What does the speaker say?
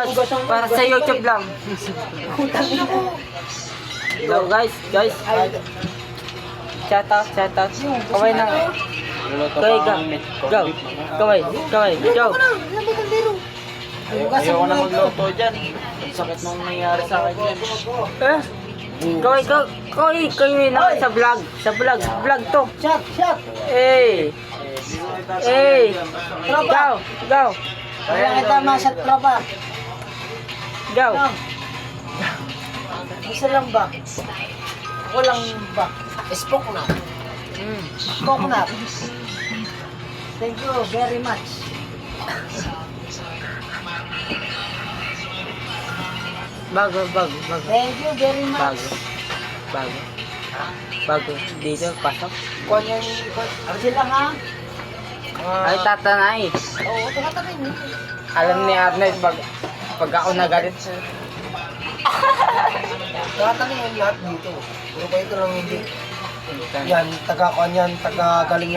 Watch, para sa YouTube lang. Hello guys. Shout out. Kaway na. Kaway, go. Kaway, go. Ayoko na magluto dyan. Ang sakit nung nangyari sa akin dyan. Kaway na sa vlog. Vlog to. Shot. Go. Kaya kita masyat tropa. Go. Isa lang ba? Walang ba? Spoke na. Coconut. Thank you very much. Bago. Thank you very much. Bago. Dito, pasok. Kung yung... Sila ha? Ay, tatanay. Oo, tumatapin. Alam ni Arnett, pag ako nagalit. Tumatapin yung lahat dito. Pero kayo ito lang hindi. Yan, taga-galing